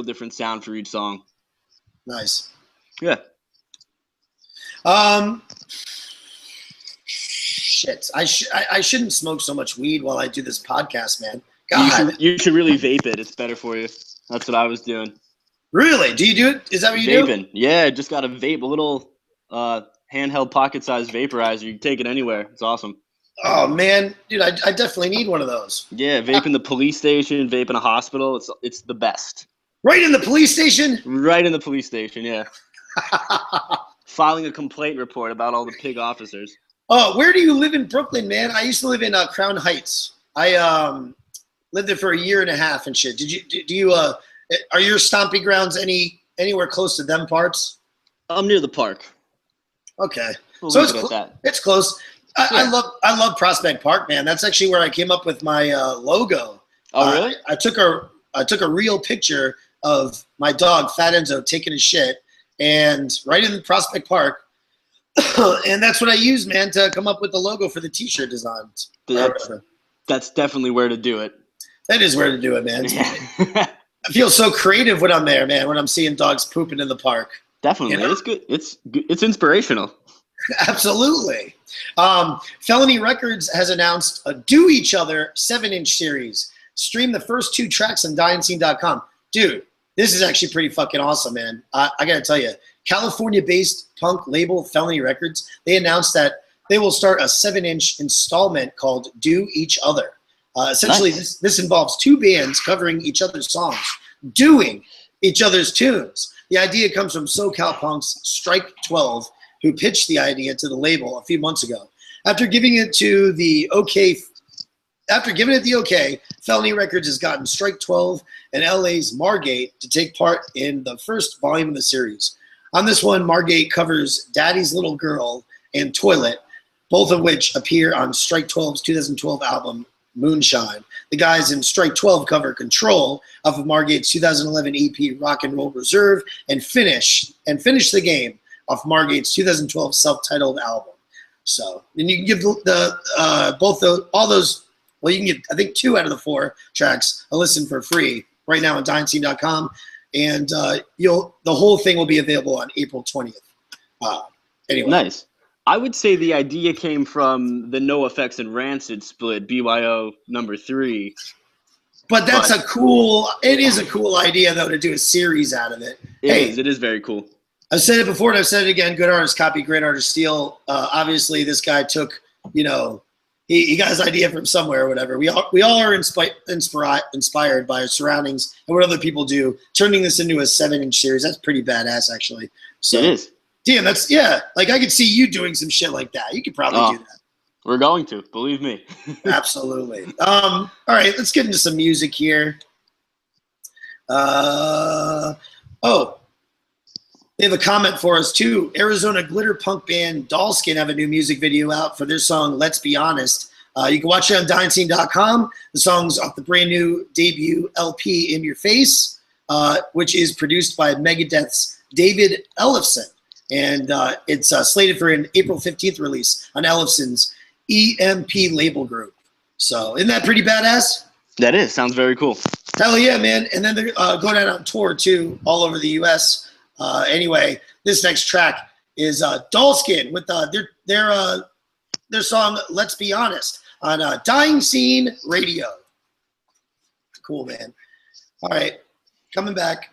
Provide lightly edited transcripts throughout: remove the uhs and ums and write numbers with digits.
different sound for each song. Nice. Yeah. Shit. I shouldn't smoke so much weed while I do this podcast, man. God. You should really vape it. It's better for you. That's what I was doing. Really? Do you do it? Is that what you Vaping. do? Yeah, just got a vape, a little handheld pocket-sized vaporizer. You can take it anywhere. It's awesome. Oh man, dude, I definitely need one of those. Yeah, vape in the police station, vape in a hospital. It's the best. Right in the police station? Right in the police station, yeah. Filing a complaint report about all the pig officers. Oh, where do you live in Brooklyn, man? I used to live in Crown Heights. I lived there for a year and a half and shit. Are your stomping grounds anywhere close to them parts? I'm near the park. Okay, We'll so it's close. I love Prospect Park, man. That's actually where I came up with my logo. Oh, really? I took a real picture of my dog Fat Enzo taking a shit, and right in Prospect Park, and that's what I used, man, to come up with the logo for the T-shirt designs. That's definitely where to do it. That is where to do it, man. Yeah. I feel so creative when I'm there, man. When I'm seeing dogs pooping in the park. Definitely, you know? It's good. It's inspirational. Absolutely. Felony Records has announced a Do Each Other 7-inch series. Stream the first 2 tracks on DyingScene.com. Dude, this is actually pretty fucking awesome, man. I got to tell you, California-based punk label Felony Records, they announced that they will start a 7-inch installment called Do Each Other. Essentially, nice. this involves 2 bands covering each other's songs, doing each other's tunes. The idea comes from SoCal Punk's Strike 12, who pitched the idea to the label a few months ago. After giving it the okay, Felony Records has gotten Strike 12 and LA's Margate to take part in the first volume of the series. On this one, Margate covers Daddy's Little Girl and Toilet, both of which appear on Strike 12's 2012 album, Moonshine. The guys in Strike 12 cover Control off of Margate's 2011 EP, Rock and Roll Reserve, and finish the game off Margate's 2012 self-titled album. So, and you can give you can get, I think, 2 out of the 4 tracks a listen for free right now on DyingScene.com, and the whole thing will be available on April 20th. Anyway, nice. I would say the idea came from the NoFX and Rancid split, BYO number 3. But it is a cool idea though to do a series out of it. It is very cool. I've said it before and I've said it again. Good artists copy, great artists steal. Obviously, this guy took, he got his idea from somewhere or whatever. We all are inspired by our surroundings and what other people do. Turning this into a 7-inch series, that's pretty badass, actually. So, it is. Damn, like I could see you doing some shit like that. You could probably do that. We're going to, believe me. Absolutely. All right, let's get into some music here. They have a comment for us, too. Arizona glitter punk band Dollskin have a new music video out for their song, Let's Be Honest. You can watch it on DyingScene.com. The song's off the brand new debut LP, In Your Face, which is produced by Megadeth's David Ellefson. And it's slated for an April 15th release on Ellefson's EMP label group. So isn't that pretty badass? That is. Sounds very cool. Hell yeah, man. And then they're going out on tour, too, all over the U.S. Anyway, this next track is Dollskin with their song Let's Be Honest on Dying Scene Radio. Cool, man. All right, coming back.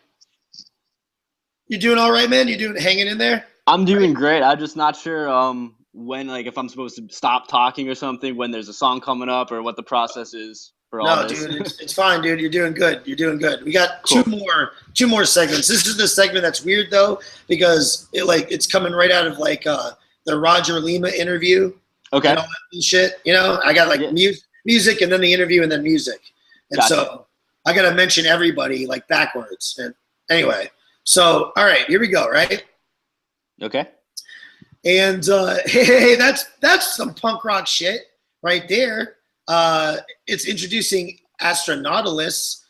You doing all right, man? You hanging in there? I'm doing great. I'm just not sure when, if I'm supposed to stop talking or something, when there's a song coming up, or what the process is for all this. No, dude, it's fine, dude. You're doing good. We got cool. two more segments. This is the segment that's weird though, because it's coming right out of the Roger Lima interview. Okay. And all that shit. I got music and then the interview and then music, and gotcha. So I got to mention everybody backwards. And anyway. So, all right, here we go, right? Okay. And hey, that's some punk rock shit right there. It's introducing Astronautilus.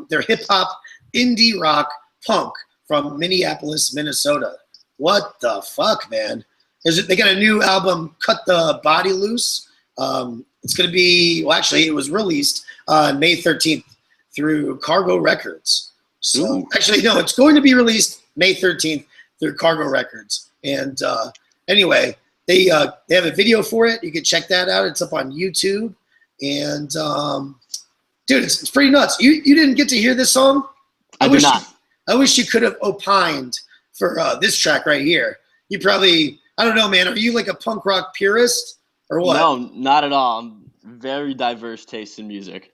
They're hip-hop, indie rock, punk from Minneapolis, Minnesota. What the fuck, man? They got a new album, Cut the Body Loose. It's going to be, it was released on May 13th through Cargo Records. So Ooh. actually, no, it's going to be released May 13th through Cargo Records. And anyway, they have a video for it. You can check that out. It's up on YouTube. And dude, it's pretty nuts. You didn't get to hear this song? I did not. I wish you could have opined for this track right here. You probably, I don't know, man. Are you like a punk rock purist or what? No, not at all. I'm very diverse taste in music.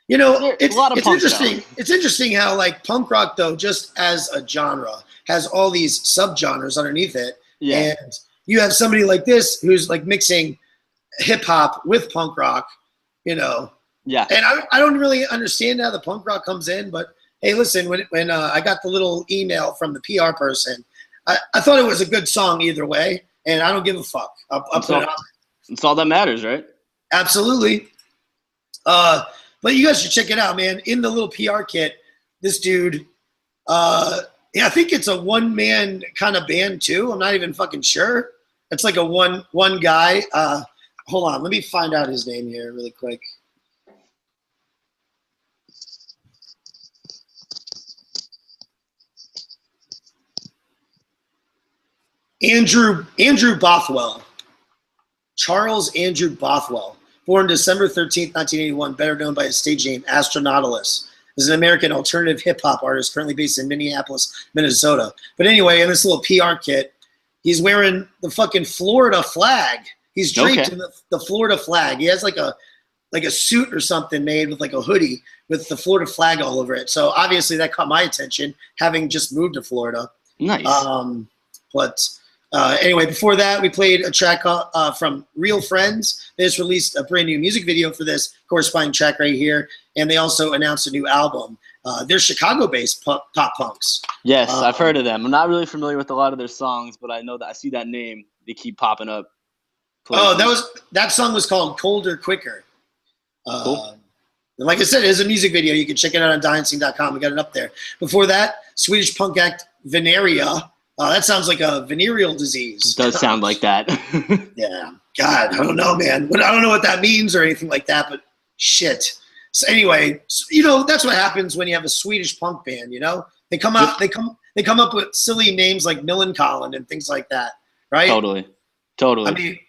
You know, it's interesting. It's interesting how like punk rock though, just as a genre, has all these subgenres underneath it. Yeah. And you have somebody like this who's like mixing hip hop with punk rock, you know. Yeah. And I don't really understand how the punk rock comes in, but hey, listen, when I got the little email from the PR person, I thought it was a good song either way, and I don't give a fuck. I'll put it on. It's all that matters, right? Absolutely. But you guys should check it out, man. In the little PR kit, this dude, yeah, I think it's a one-man kind of band too. I'm not even fucking sure. It's like a one guy. Hold on, let me find out his name here really quick. Andrew Bothwell. Charles Andrew Bothwell. Born December 13th, 1981, better known by his stage name Astronautilus, is an American alternative hip-hop artist currently based in Minneapolis, Minnesota. But anyway, in this little PR kit, he's wearing the fucking Florida flag. He's draped in the Florida flag. He has like a suit or something made with like a hoodie with the Florida flag all over it. So obviously that caught my attention, having just moved to Florida. Nice. Anyway, before that, we played a track from Real Friends. They just released a brand new music video for this corresponding track right here, and they also announced a new album. They're Chicago-based pop punks. Yes, I've heard of them. I'm not really familiar with a lot of their songs, but I know that I see that name. They keep popping up. That song was called Colder Quicker. Cool. And like I said, there's a music video. You can check it out on DSR.com. We got it up there. Before that, Swedish punk act Veneria. That sounds like a venereal disease. It does sound like that. Yeah. God, I don't know, man. I don't know what that means or anything like that, but shit. So anyway, you know, that's what happens when you have a Swedish punk band, you know? They come up with silly names like Millencolin and things like that, right? Totally. I mean,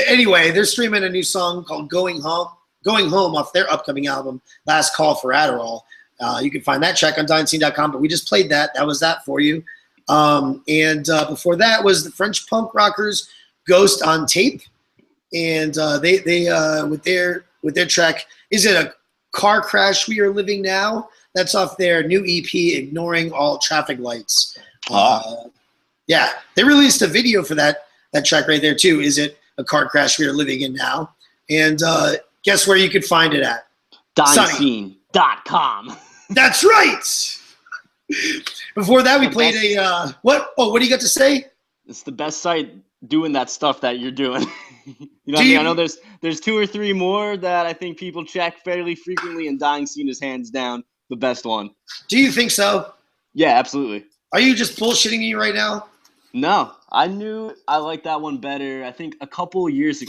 anyway, they're streaming a new song called Going Home off their upcoming album, Last Call for Adderall. You can find that track on DSR.com, but we just played that. That was that for you. Before that was the French punk rockers Ghost on Tape, and they with their track Is It a Car Crash We Are Living Now? That's off their new EP Ignoring All Traffic Lights. Yeah, they released a video for that track right there too. Is It a Car Crash We Are Living In Now? And guess where you could find it at? Dyngscene.com. That's right. Before that, we played a what? Oh, what do you got to say? It's the best site doing that stuff that you're doing. You know what I mean? I know there's 2 or 3 more that I think people check fairly frequently, and Dying Scene is hands down the best one. Do you think so? Yeah, absolutely. Are you just bullshitting me right now? No, I knew I liked that one better. I think a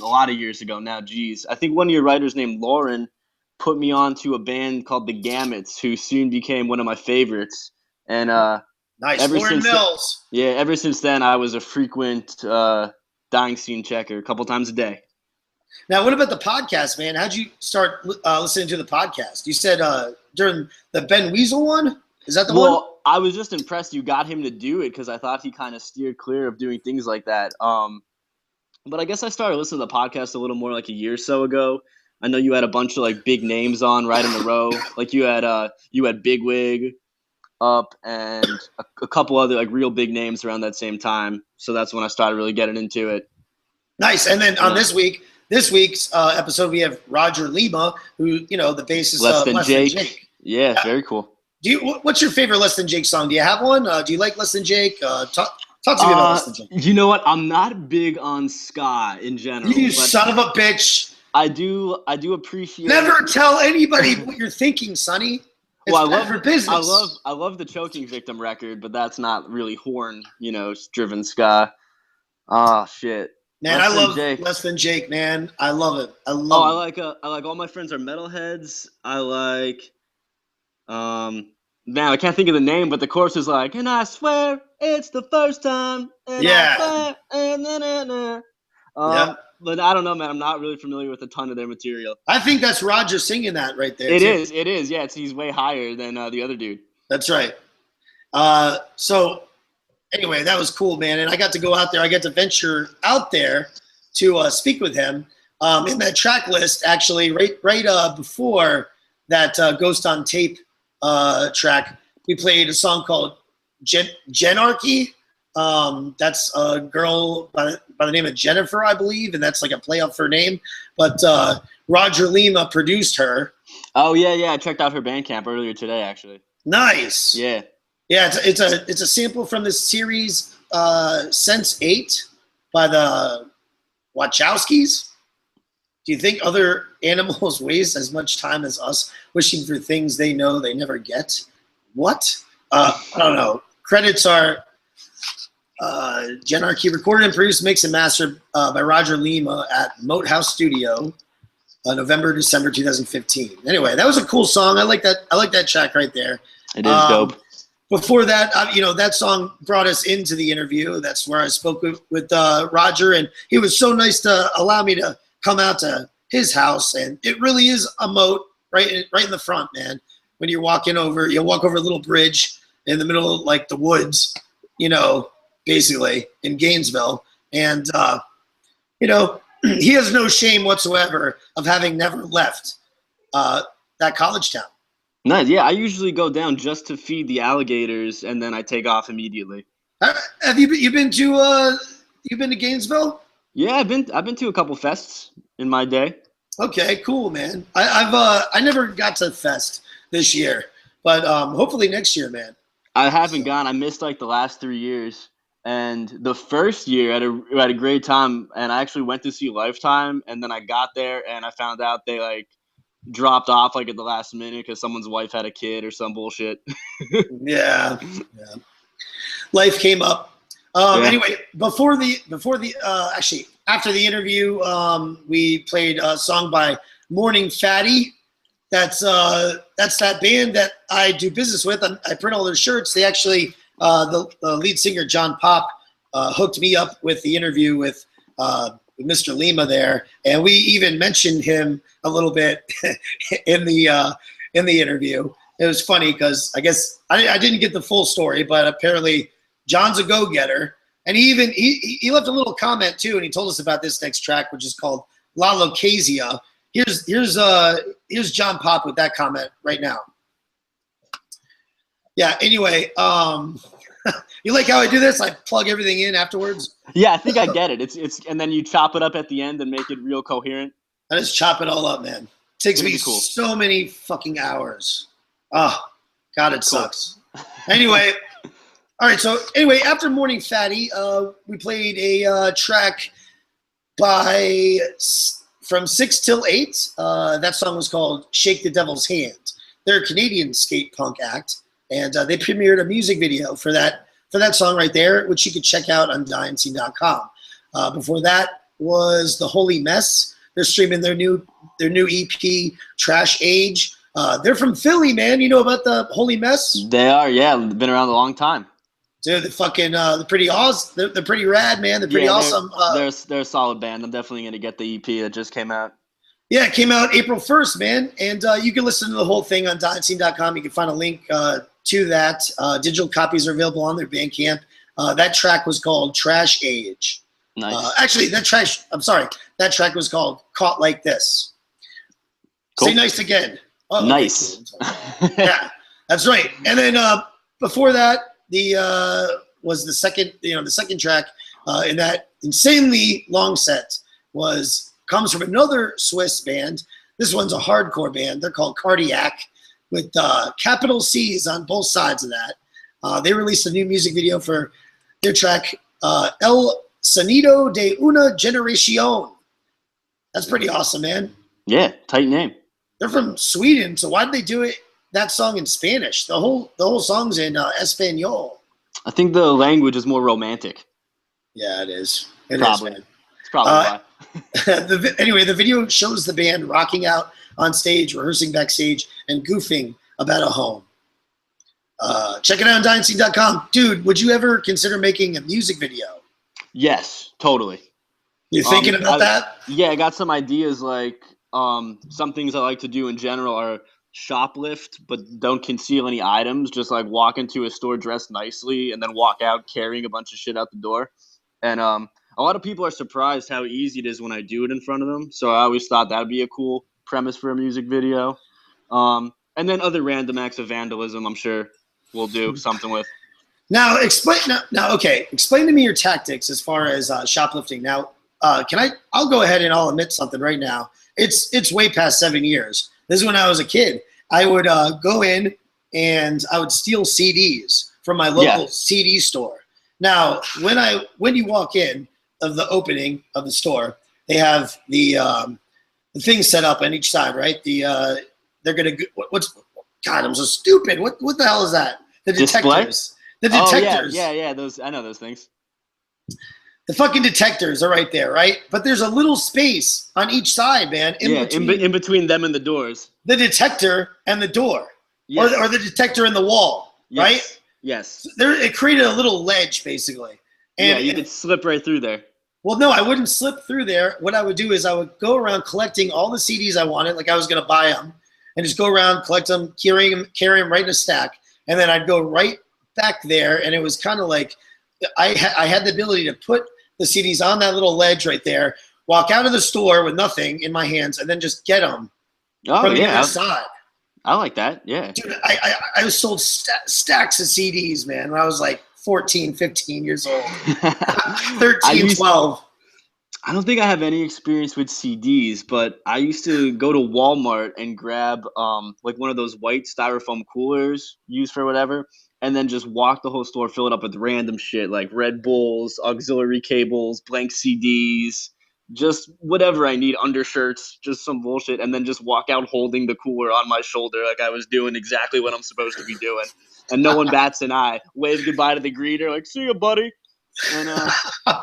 lot of years ago now, geez. I think one of your writers named Lauren put me on to a band called The Gamuts, who soon became one of my favorites. And nice, Lauren Mills. Ever since then, I was a frequent Dying Scene checker a couple times a day. Now, what about the podcast, man? How'd you start listening to the podcast? You said during the Ben Weasel one? Is that the one? Well, I was just impressed you got him to do it because I thought he kind of steered clear of doing things like that. But I guess I started listening to the podcast a little more like a year or so ago. I know you had a bunch of like big names on right in a row. Like you had Bigwig up and a couple other like real big names around that same time. So that's when I started really getting into it. Nice. And then on this week's episode, we have Roger Lima, who, you know, the bassist Less of Than Jake. Yeah, very cool. What's your favorite Less Than Jake song? Do you have one? Do you like Less Than Jake? Talk to me about Less Than Jake. You know what? I'm not big on ska in general. You son of a bitch. I do appreciate. Never tell anybody what you're thinking, Sonny. It's bad for business. I love the Choking Victim record, but that's not really horn, driven ska. Oh shit. Man, I love Less Than Jake, man. I love it. I like All My Friends Are Metalheads. I like Now I can't think of the name, but the chorus is like, and I swear it's the first time, and I Yeah. swear, and na. Yeah. But I don't know, man. I'm not really familiar with a ton of their material. I think that's Roger singing that right there. It too. is. It is. Yeah, he's way higher than the other dude. That's right. So anyway, that was cool, man. And I got to go out there. I got to venture out there to speak with him. In that track list, actually, right before that Ghost on Tape track, we played a song called Genarchy. That's a girl by the name of Jennifer, I believe, and that's like a play up for her name. But Roger Lima produced her. Oh yeah. I checked out her Bandcamp earlier today, actually. Nice. Yeah. Yeah, it's a sample from the series Sense8 by the Wachowskis. Do you think other animals waste as much time as us wishing for things they know they never get? What? I don't know. Credits are Genarchy, recorded and produced, mixed and mastered by Roger Lima at Moat House Studio, December 2015. Anyway, that was a cool song. I like that track right there. It is dope. Before that, that song brought us into the interview. That's where I spoke with Roger, and he was so nice to allow me to come out to his house. And it really is a moat right in the front, man. When you're walking over, you'll walk over a little bridge in the middle of like the woods, basically in Gainesville. And, he has no shame whatsoever of having never left that college town. Nice. Yeah, I usually go down just to feed the alligators, and then I take off immediately. Have you been to Gainesville? Yeah, I've been to a couple fests in my day. Okay, cool, man. I never got to Fest this year, but hopefully next year, man. I haven't gone. I missed like the last 3 years, and the first year I had a great time, and I actually went to see Lifetime, and then I got there and I found out they like dropped off like at the last minute because someone's wife had a kid or some bullshit. Yeah. Life came up. Anyway, actually after the interview, we played a song by Morning Fatty. That's that band that I do business with. I print all their shirts. They actually, the lead singer John Pop hooked me up with the interview with Mr. Lima there, and we even mentioned him a little bit in the interview. It was funny because I guess I didn't get the full story, but apparently John's a go-getter, and he left a little comment too, and he told us about this next track, which is called La Locasia. Here's John Pop with that comment right now. Yeah. Anyway, you like how I do this? I plug everything in afterwards. Yeah, I think I get it. It's and then you chop it up at the end and make it real coherent. I just chop it all up, man. It takes me so many fucking hours. Oh, God, it sucks. Anyway, all right. So anyway, after Morning Fatty, we played a track from 6 till 8. That song was called Shake the Devil's Hand. They're a Canadian skate punk act, and they premiered a music video for that song right there, which you can check out on DieandScene.com. Before that was The Holy Mess. They're streaming their new EP, Trash Age. They're from Philly, man. You know about The Holy Mess? They are, yeah. Been around a long time. Dude, they're pretty awesome. They're pretty rad, man. They're pretty awesome. They're a solid band. I'm definitely going to get the EP that just came out. Yeah, it came out April 1st, man. And you can listen to the whole thing on DieandScene.com. You can find a link to that. Digital copies are available on their Bandcamp. That track was called Trash Age. Nice. Actually, that track was called Caught Like This. Cool. Say nice again. Oh, nice. Okay, cool. Yeah, that's right. And then before that, was the second track in that insanely long set comes from another Swiss band. This one's a hardcore band. They're called Cardiac, with capital C's on both sides of that. They released a new music video for their track El Sonido de una Generación. That's pretty awesome, man. Yeah, tight name. They're from Sweden, so why did they do that song in Spanish? The whole song's in Espanol. I think the language is more romantic. Yeah, it is. Probably. It's probably why. Anyway, the video shows the band rocking out on stage, rehearsing backstage, and goofing about a home. Check it out on dynasty.com. Dude, would you ever consider making a music video? Yes, totally. You thinking about that? Yeah, I got some ideas. Like some things I like to do in general are shoplift, but don't conceal any items. Just like walk into a store dressed nicely and then walk out carrying a bunch of shit out the door. And a lot of people are surprised how easy it is when I do it in front of them. So I always thought that'd be a cool premise for a music video. And then other random acts of vandalism, I'm sure we'll do something with. Now explain. Now, okay. Explain to me your tactics as far as shoplifting. Now, I'll go ahead and I'll admit something right now. It's way past 7 years. This is when I was a kid. I would go in and I would steal CDs from my local CD store. Now, when you walk in of the opening of the store, they have the thing set up on each side, right? They're gonna God, I'm so stupid. What the hell is that? The detectors. Display? The detectors. Oh, yeah. Those, I know those things. The fucking detectors are right there, right? But there's a little space on each side, man. In between them and the doors. The detector and the door. Yes. Or the detector and the wall, right? Yes. It created a little ledge, basically. And, you could slip right through there. Well, no, I wouldn't slip through there. What I would do is I would go around collecting all the CDs I wanted, like I was going to buy them, and just go around, collect them, carry them right in a stack, and then I'd go right back there, and it was kind of like I had the ability to put the CDs on that little ledge right there, walk out of the store with nothing in my hands, and then just get them from the other side. I like that, yeah. Dude, I sold stacks of CDs, man, when I was like 14, 15 years old. 13, 12. I don't think I have any experience with CDs, but I used to go to Walmart and grab like one of those white styrofoam coolers used for whatever, and then just walk the whole store, fill it up with random shit like Red Bulls, auxiliary cables, blank CDs, just whatever I need, undershirts, just some bullshit, and then just walk out holding the cooler on my shoulder like I was doing exactly what I'm supposed to be doing. And no one bats an eye. Wave goodbye to the greeter, like, see ya, buddy. And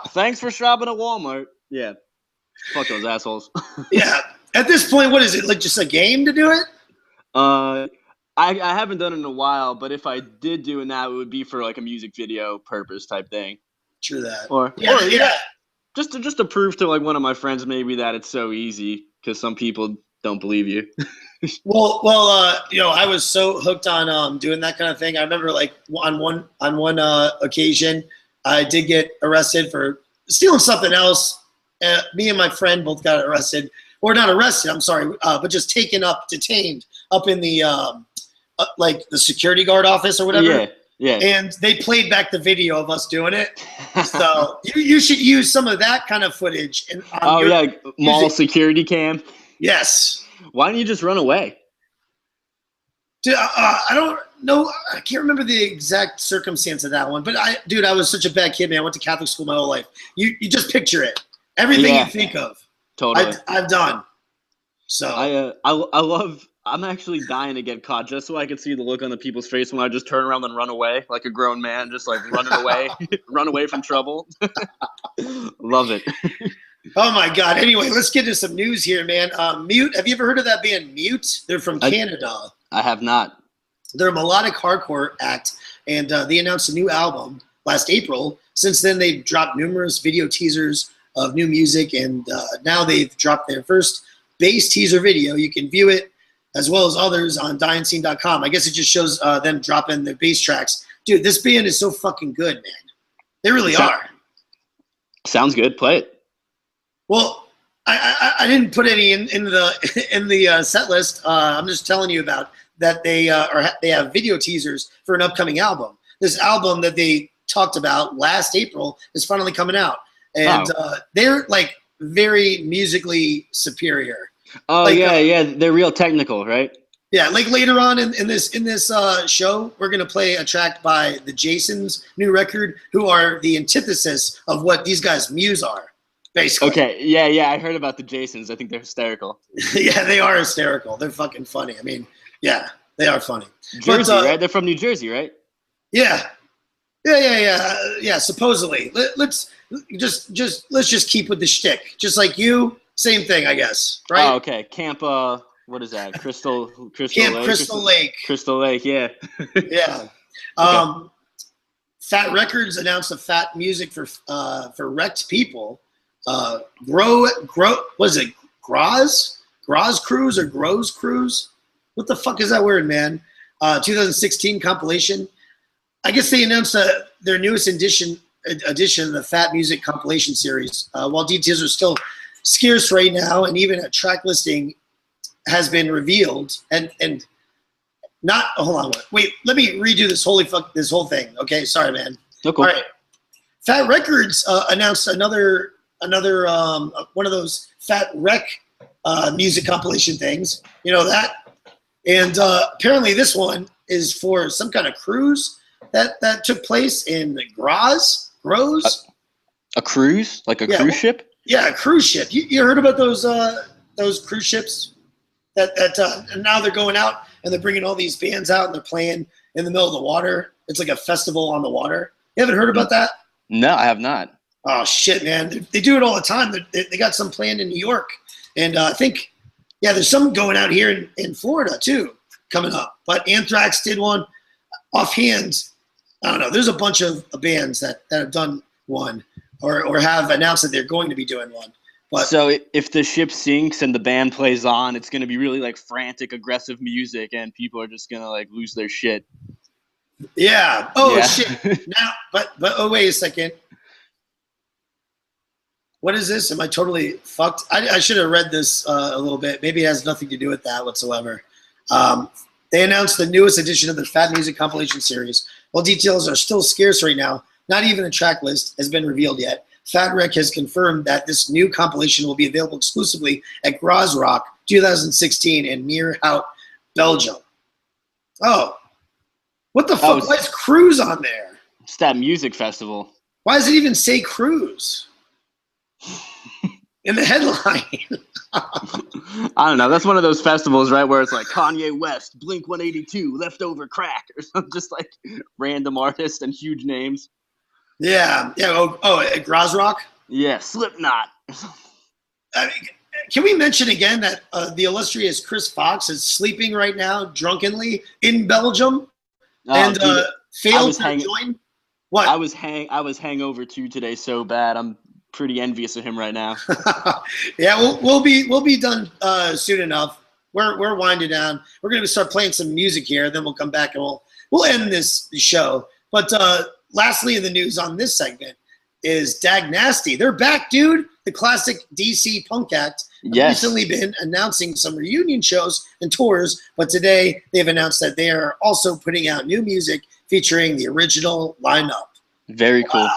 thanks for shopping at Walmart. Yeah. Fuck those assholes. Yeah. At this point, what is it? Like just a game to do it? I haven't done it in a while, but if I did do it now, it would be for like a music video purpose type thing. True that. Or just to prove to like one of my friends maybe that it's so easy, because some people don't believe you. Well, I was so hooked on doing that kind of thing. I remember like on one occasion, I did get arrested for stealing something else. Me and my friend both got arrested, or not arrested. I'm sorry, but just detained up in the like the security guard office or whatever. Yeah. And they played back the video of us doing it. So you should use some of that kind of footage. Mall security cam. Yes. Why don't you just run away? Dude, I don't know. I can't remember the exact circumstance of that one. But I was such a bad kid, man. I went to Catholic school my whole life. You just picture it. Everything you think of. Totally. I've done. So I'm actually dying to get caught just so I can see the look on the people's face when I just turn around and run away like a grown man, just like running away, run away from trouble. Love it. Oh my God. Anyway, let's get into some news here, man. Mute. Have you ever heard of that band Mute? They're from Canada. I have not. They're a melodic hardcore act, and they announced a new album last April. Since then, they've dropped numerous video teasers of new music, and now they've dropped their first bass teaser video. You can view it as well as others on dynasty.com. I guess it just shows them dropping their bass tracks. Dude, this band is so fucking good, man. They really are. Sounds good. Play it. Well, I didn't put any in the set list. I'm just telling you about that they have video teasers for an upcoming album. This album that they talked about last April is finally coming out, and they're like very musically superior. Oh, like, yeah. They're real technical, right? Yeah, like later on in this show, we're gonna play a track by the Jasons' new record, who are the antithesis of what these guys' Muse are, basically. Okay, yeah, I heard about the Jasons. I think they're hysterical. Yeah, they are hysterical. They're fucking funny. I mean, yeah, they are funny. Jersey, right? They're from New Jersey, right? Yeah. Supposedly, let's just keep with the shtick. Just like you. Same thing, I guess, right? Oh, okay. Camp, what is that? Crystal Lake. Crystal Lake, yeah. Yeah. Fat Records announced a fat music for wrecked people. What is it? Groz Cruise or Grows Cruise? What the fuck is that word, man? 2016 compilation. I guess they announced their newest edition of the Fat Music compilation series. While details are still scarce right now, and even a track listing has been revealed, and not hold on, wait, let me redo this whole thing. Okay, sorry, man. Oh, cool. All right, Fat Records announced another one of those Fat Rec music compilation things. You know that, and apparently this one is for some kind of cruise that took place in Groz. A cruise, like a cruise ship. Yeah, a cruise ship. You heard about those cruise ships that and now they're going out and they're bringing all these bands out and they're playing in the middle of the water. It's like a festival on the water. You haven't heard about that? No, I have not. Oh shit, man! They do it all the time. They got some planned in New York, and I think there's some going out here in Florida too coming up. But Anthrax did one. Offhand, I don't know. There's a bunch of bands that have done one or have announced that they're going to be doing one. But so if the ship sinks and the band plays on, it's going to be really like frantic, aggressive music, and people are just going to like lose their shit. Yeah. Oh shit. Now, but oh wait a second. What is this? Am I totally fucked? I should have read this a little bit. Maybe it has nothing to do with that whatsoever. They announced the newest edition of the Fat Music compilation series. While details are still scarce right now, not even a track list has been revealed yet. Fat Rec has confirmed that this new compilation will be available exclusively at Grozrock 2016 in Meerhout, Belgium. Oh, what the fuck? Why is Cruise on there? It's that music festival. Why does it even say Cruise in the headline? I don't know. That's one of those festivals, right, where it's like Kanye West, Blink 182, Leftover Crack, or something, just like random artists and huge names. Yeah. At Grozrock? Yeah, Slipknot. Can we mention again that the illustrious Chris Fox is sleeping right now drunkenly in Belgium and failed to join? What? I was hangover too today so bad. I'm pretty envious of him right now. Yeah, we'll be done soon enough. We're winding down. We're gonna start playing some music here, then we'll come back and we'll end this show. But lastly, in the news on this segment is Dag Nasty. They're back, dude. The classic DC punk act has recently been announcing some reunion shows and tours, but today they've announced that they are also putting out new music featuring the original lineup. Very cool.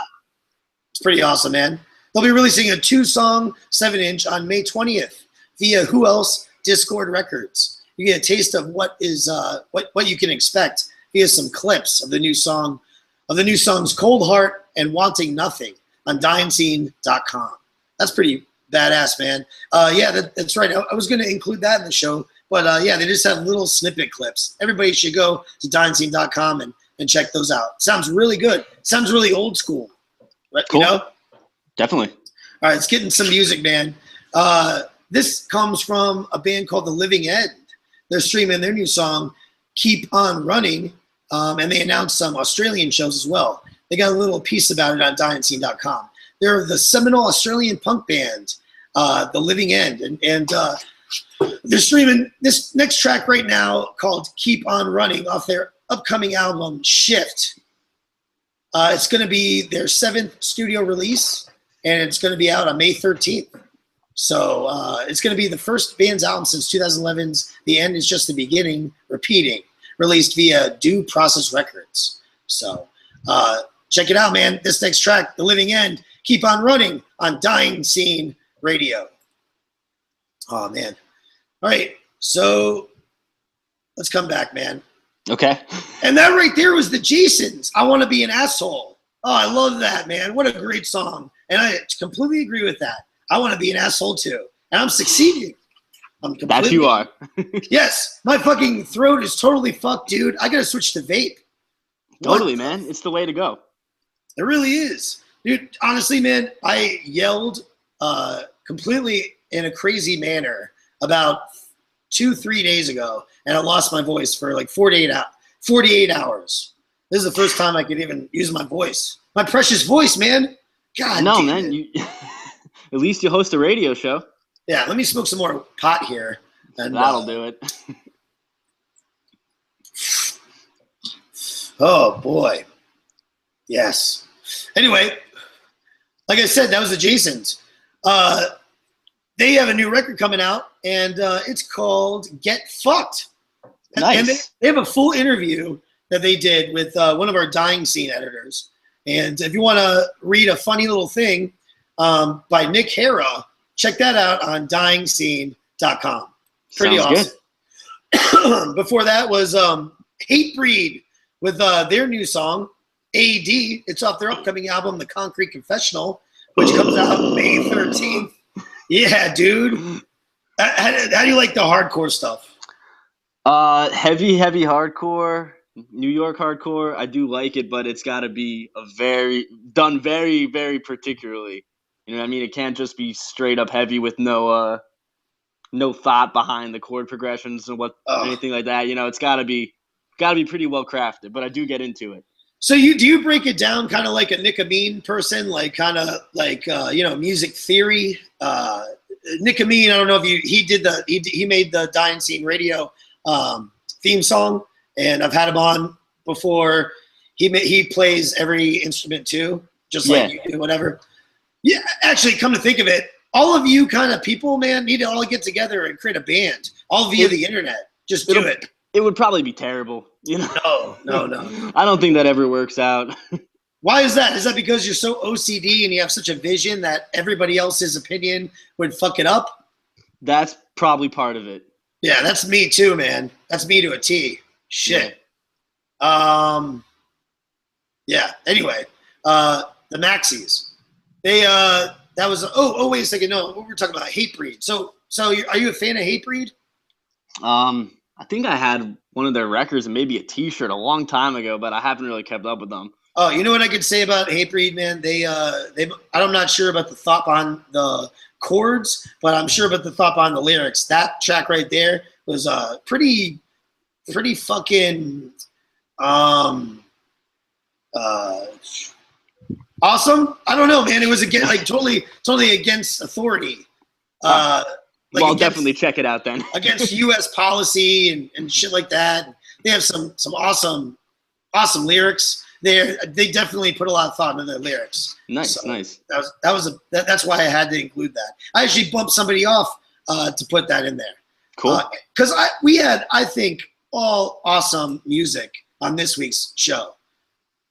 It's pretty awesome, man. They'll be releasing a 2-song 7-inch on May 20th via Who Else Discord Records. You get a taste of what you can expect via some clips of the new songs Cold Heart and Wanting Nothing on DyingScene.com. That's pretty badass, man. That's right. I was going to include that in the show, but they just have little snippet clips. Everybody should go to DyingScene.com and check those out. Sounds really good. Sounds really old school. Right? Cool. You know? Definitely. All right, let's get into some music, man. This comes from a band called The Living End. They're streaming their new song, Keep On Running, and they announced some Australian shows as well. They got a little piece about it on DyingScene.com. They're the seminal Australian punk band, The Living End, and they're streaming this next track right now called Keep On Running off their upcoming album, Shift. It's going to be their 7th studio release, and it's going to be out on May 13th. So it's going to be the first band's album since 2011's The End Is Just the Beginning, Repeating, released via Due Process Records. So check it out, man. This next track, The Living End, Keep On Running on Dying Scene Radio. Oh, man. All right, so let's come back, man. Okay. And that right there was the Jasons. I Want to Be an Asshole. Oh, I love that, man. What a great song. And I completely agree with that. I want to be an asshole too. And I'm succeeding. That you are. Yes. My fucking throat is totally fucked, dude. I got to switch to vape. Totally, man. It's the way to go. It really is. Dude, honestly, man, I yelled completely in a crazy manner about 2-3 days ago, and I lost my voice for like 48 hours. This is the first time I could even use my voice. My precious voice, man. God No, damn man. it. You at least you host a radio show. Yeah, let me smoke some more pot here. And, That'll do it. Oh, boy. Yes. Anyway, like I said, that was the Jasons. They have a new record coming out, and it's called Get Fucked. Nice. And they have a full interview that they did with one of our Dying Scene editors. And if you want to read a funny little thing by Nick Hara, check that out on dyingscene.com. Pretty Sounds awesome. Before that was Hatebreed with their new song, AD. It's off their upcoming album, The Concrete Confessional, which comes out May 13th. Yeah, dude. How do you like the hardcore stuff? Heavy hardcore, New York hardcore. I do like it, but it's got to be done very, very particularly. You know what I mean? It can't just be straight up heavy with no thought behind the chord progressions and anything like that. You know, it's got to be pretty well crafted. But I do get into it. So do you break it down kind of like a Nick Amin person, like kind of like music theory? Nick Amin, I don't know if he made the Dying Scene radio theme song, and I've had him on before. He plays every instrument too, just like you do, whatever. Yeah, actually, come to think of it, all of you kind of people, man, need to all get together and create a band, all via the internet. Just do it. It would probably be terrible, you know. No. I don't think that ever works out. Why is that? Is that because you're so OCD and you have such a vision that everybody else's opinion would fuck it up? That's probably part of it. Yeah, that's me too, man. That's me to a T. Shit. Yeah. Anyway, the Maxis. They that was wait a second. No, we were talking about Hatebreed. So are you a fan of Hatebreed? I think I had one of their records and maybe a T-shirt a long time ago, but I haven't really kept up with them. Oh, you know what I could say about Hatebreed, man? I'm not sure about the thought behind the chords, but I'm sure about the thought behind the lyrics. That track right there was pretty fucking awesome. I don't know, man. It was totally against authority. I'll definitely check it out then. Against U.S. policy and shit like that. They have some awesome lyrics. They definitely put a lot of thought into their lyrics. Nice. That's why I had to include that. I actually bumped somebody off to put that in there. Cool. Because we had, I think, all awesome music on this week's show.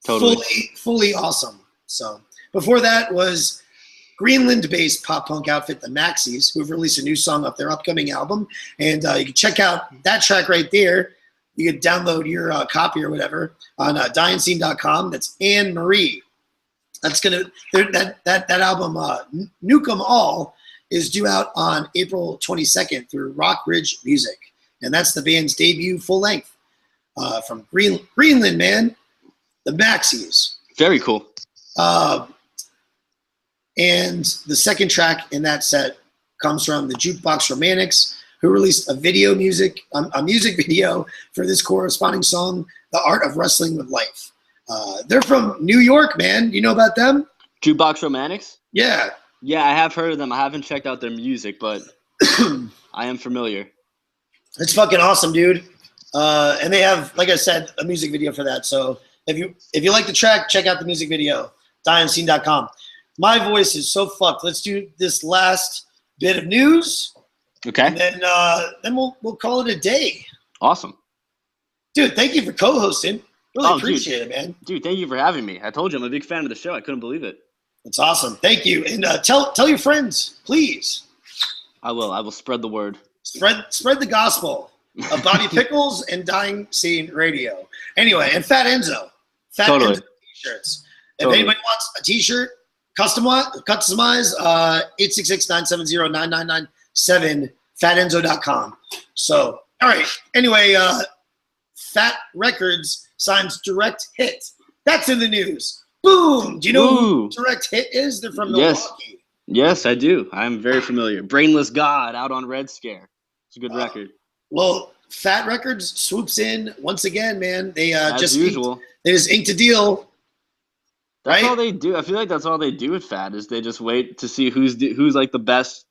Totally. Fully awesome. So before that was Greenland-based pop-punk outfit, the Maxis, who've released a new song off their upcoming album. And you can check out that track right there. You can download your copy or whatever on dyingscene.com. That's Anne Marie. That's that album, Nuke 'Em All, is due out on April 22nd through Rock Ridge Music. And that's the band's debut full length from Greenland, man. The Maxis. Very cool. And the second track in that set comes from the Jukebox Romantics, who released a music video for this corresponding song, The Art of Wrestling with Life. They're from New York, man. You know about them? Jukebox Romantics? Yeah. Yeah, I have heard of them. I haven't checked out their music, but I am familiar. It's fucking awesome, dude. And they have, like I said, a music video for that. So if you like the track, check out the music video, dyingscene.com. My voice is so fucked. Let's do this last bit of news. Okay. And then we'll call it a day. Awesome. Dude, thank you for co-hosting. Really appreciate it, man. Dude, thank you for having me. I told you I'm a big fan of the show. I couldn't believe it. It's awesome. Thank you. And tell your friends, please. I will spread the word. Spread the gospel of Bobby Pickles and Dying Scene Radio. Anyway, and Fat Enzo. Totally. Enzo t-shirts. If anybody wants a t-shirt, customize 866-970-9997, fatenzo.com. So, all right. Anyway, Fat Records signs Direct Hit. That's in the news. Boom. Do you know who Direct Hit is? They're from Milwaukee. Yes, I do. I'm very familiar. Brainless God out on Red Scare. It's a good record. Well, Fat Records swoops in once again, man. They As usual. They just inked a deal. That's right? all they do. I feel like that's all they do at Fat is they just wait to see who's like the best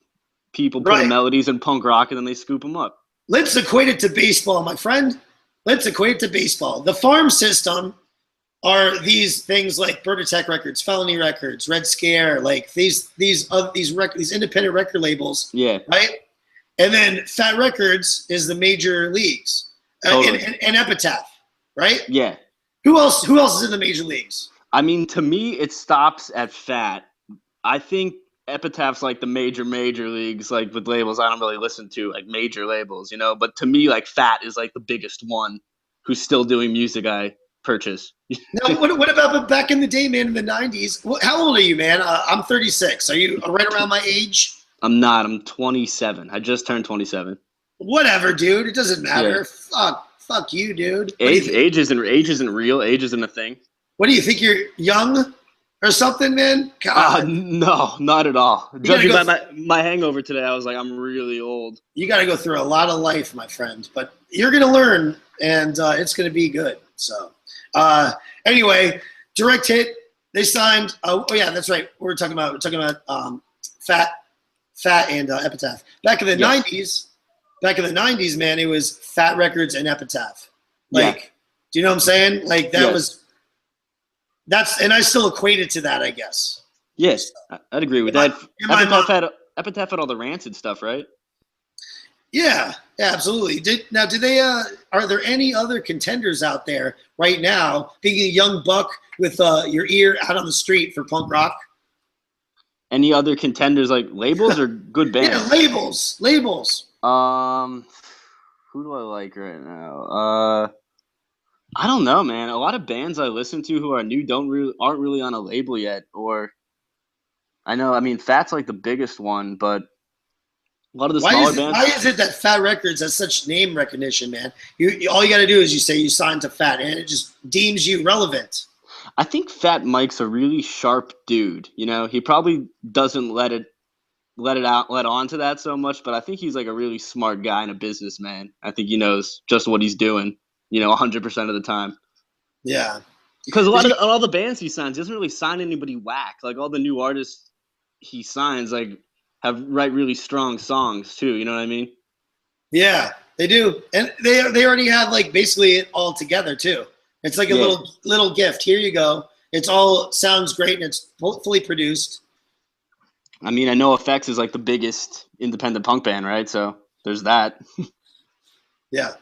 people putting Right. melodies in punk rock, and then they scoop them up. Let's equate it to baseball, my friend. Let's equate it to baseball. The farm system are these things like Bertatech Records, Felony Records, Red Scare, like these independent record labels. Yeah. Right. And then Fat Records is the major leagues, Totally. and Epitaph, right? Yeah. Who else is in the major leagues? I mean, to me, it stops at Fat. I think Epitaph's like the major leagues, like with labels I don't really listen to, like major labels, you know. But to me, like Fat is like the biggest one who's still doing music I purchase. Now, what about back in the day, man, in the 90s? How old are you, man? I'm 36. Are you right around my age? I'm not. I'm 27. I just turned 27. Whatever, dude. It doesn't matter. Yeah. Fuck you, dude. Age isn't real. Age isn't a thing. What do you think? You're young or something, man? God. No, not at all. Judging by my hangover today, I was like, I'm really old. You got to go through a lot of life, my friend. But you're going to learn, and it's going to be good. So, anyway, Direct Hit. They signed. Oh yeah, that's right. We're talking about Fat and Epitaph. Back in the 90s, man, it was Fat Records and Epitaph. Like, do you know what I'm saying? Like and I still equate it to that, I guess. Yes, I'd agree with that. Epitaph had all the Rancid stuff, right? Yeah, absolutely. Did they? Are there any other contenders out there right now? Being a young buck with your ear out on the street for punk rock. Any other contenders, like labels or good bands? Yeah, labels. Who do I like right now? I don't know, man. A lot of bands I listen to who are new aren't really on a label yet. Or I know, I mean, Fat's like the biggest one, but a lot of the smaller bands. Why is it that Fat Records has such name recognition, man? All you got to do is you say you signed to Fat, and it just deems you relevant. I think Fat Mike's a really sharp dude. You know, he probably doesn't let on to that so much, but I think he's like a really smart guy and a businessman. I think he knows just what he's doing, 100% of the time. Yeah. Because all the bands he signs, he doesn't really sign anybody whack. Like all the new artists he signs, like write really strong songs too. You know what I mean? Yeah, they do, and they already have like basically it all together too. It's like a little gift. Here you go. It's all sounds great and it's fully produced. I mean, I know NoFX is like the biggest independent punk band, right? So there's that. Yeah.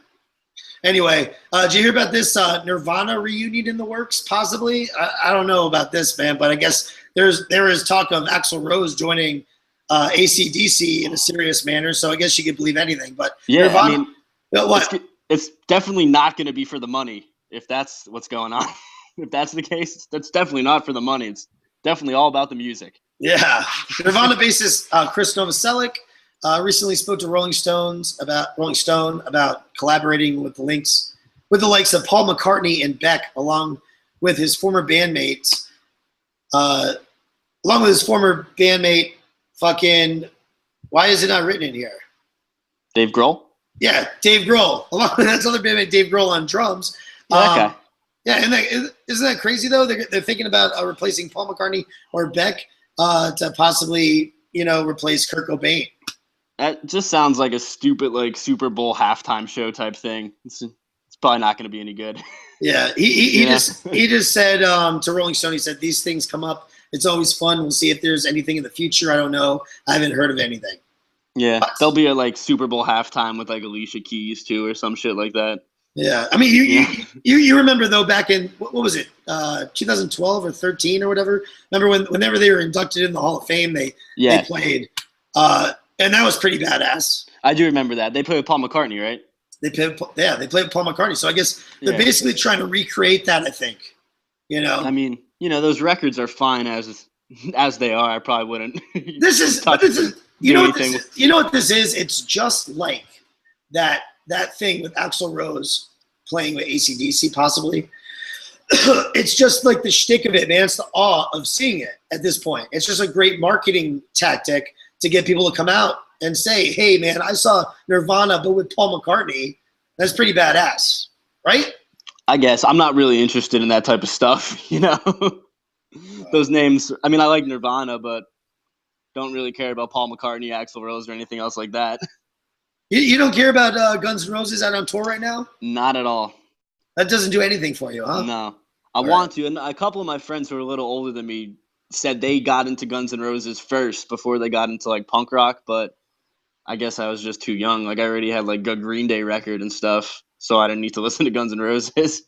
Anyway, did you hear about this Nirvana reunion in the works? Possibly. I don't know about this, man, but I guess there is talk of Axl Rose joining AC/DC in a serious manner. So I guess you could believe anything. But yeah, Nirvana, I mean, what? It's definitely not going to be for the money. If that's what's going on, if that's the case, that's definitely not for the money. It's definitely all about the music. Yeah. Nirvana bassist Chris Novoselic recently spoke to Rolling Stone about collaborating with the likes of Paul McCartney and Beck, along with his former bandmate, fucking, why is it not written in here? Dave Grohl? Yeah, Dave Grohl. Along with that other bandmate, Dave Grohl on drums. Okay. Yeah, and isn't that crazy though? They're thinking about replacing Paul McCartney or Beck to possibly, replace Kurt Cobain. That just sounds like a stupid like Super Bowl halftime show type thing. It's probably not going to be any good. Yeah, he just said to Rolling Stone, he said these things come up. It's always fun. We'll see if there's anything in the future. I don't know. I haven't heard of anything. Yeah, there'll be a like Super Bowl halftime with like Alicia Keys too or some shit like that. Yeah, I mean, you remember though back in what was it, 2012 or 13 or whatever? Remember whenever they were inducted in the Hall of Fame, they played, and that was pretty badass. I do remember that. They played with Paul McCartney, right? They played with Paul McCartney. So I guess they're basically trying to recreate that. I think, I mean, those records are fine as they are. I probably wouldn't. This is you know what this is? It's just like that thing with Axl Rose playing with AC/DC possibly. It's just like the shtick of it, man. It's the awe of seeing it at this point. It's just a great marketing tactic to get people to come out and say, hey, man, I saw Nirvana, but with Paul McCartney. That's pretty badass, right? I guess I'm not really interested in that type of stuff, you know. Those names. I mean, I like Nirvana, but don't really care about Paul McCartney, Axl Rose, or anything else like that. You don't care about Guns N' Roses out on tour right now? Not at all. That doesn't do anything for you, huh? No. I want to. And a couple of my friends who are a little older than me said they got into Guns N' Roses first before they got into like punk rock, but I guess I was just too young. Like I already had like a Green Day record and stuff, so I didn't need to listen to Guns N' Roses.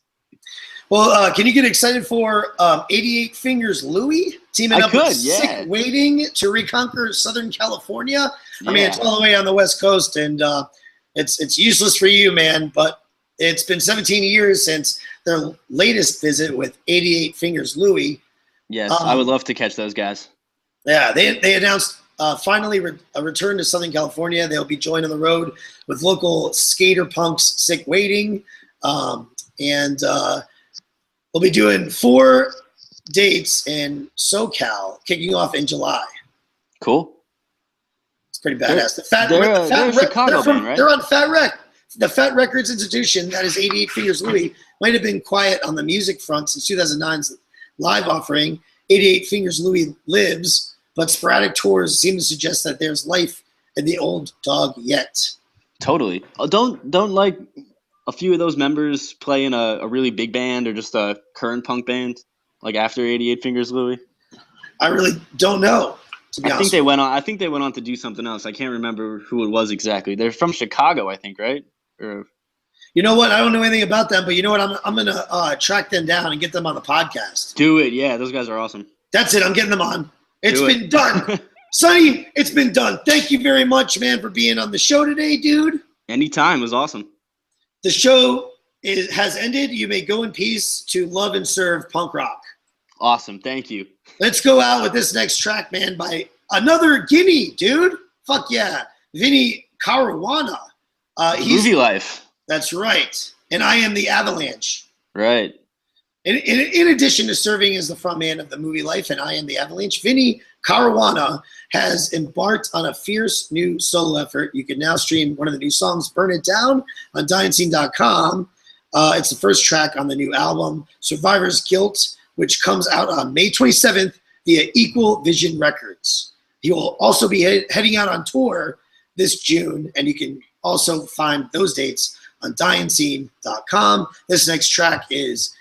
Well, can you get excited for 88 Fingers Louie teaming up with Sick Waiting to reconquer Southern California? I mean, it's all the way on the West Coast, and it's useless for you, man. But it's been 17 years since their latest visit with 88 Fingers Louie. Yes, I would love to catch those guys. Yeah, they announced finally a return to Southern California. They'll be joined on the road with local skater punks Sick Waiting, and we'll be doing 4 dates in SoCal, kicking off in July. Cool. It's pretty badass. They're on Fat Rec. The Fat Records Institution, that is 88 Fingers Louie, might have been quiet on the music front since 2009's live offering. 88 Fingers Louie lives, but sporadic tours seem to suggest that there's life in the old dog yet. Totally. Don't like a few of those members play in a really big band or just a current punk band, like after 88 Fingers Louie? I really don't know. I think they went on to do something else. I can't remember who it was exactly. They're from Chicago, I think, right? Or you know what? I don't know anything about them, but you know what? I'm gonna track them down and get them on the podcast. Do it, yeah. Those guys are awesome. That's it. I'm getting them on. It's been done, Sonny. It's been done. Thank you very much, man, for being on the show today, dude. Anytime. It was awesome. The show has ended. You may go in peace to love and serve punk rock. Awesome. Thank you. Let's go out with this next track, man, by another Guinea, dude. Fuck yeah. Vinny Caruana. Movie Life. That's right. And I Am the Avalanche. Right. In addition to serving as the frontman of the Movie Life and I Am the Avalanche, Vinny Caruana has embarked on a fierce new solo effort. You can now stream one of the new songs, Burn It Down, on DionScene.com. It's the first track on the new album, Survivor's Guilt, which comes out on May 27th via Equal Vision Records. He will also be heading out on tour this June, and you can also find those dates on DionScene.com. This next track is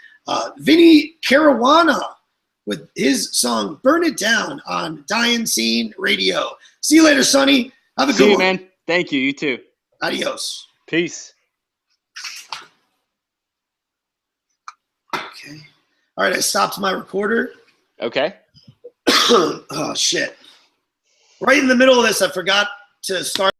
Vinny Caruana with his song Burn It Down on Dion Scene Radio. See you later, Sonny. Have a good one. Man. Thank you. You too. Adios. Peace. Okay. All right, I stopped my recorder. Okay. Oh, shit. Right in the middle of this, I forgot to start.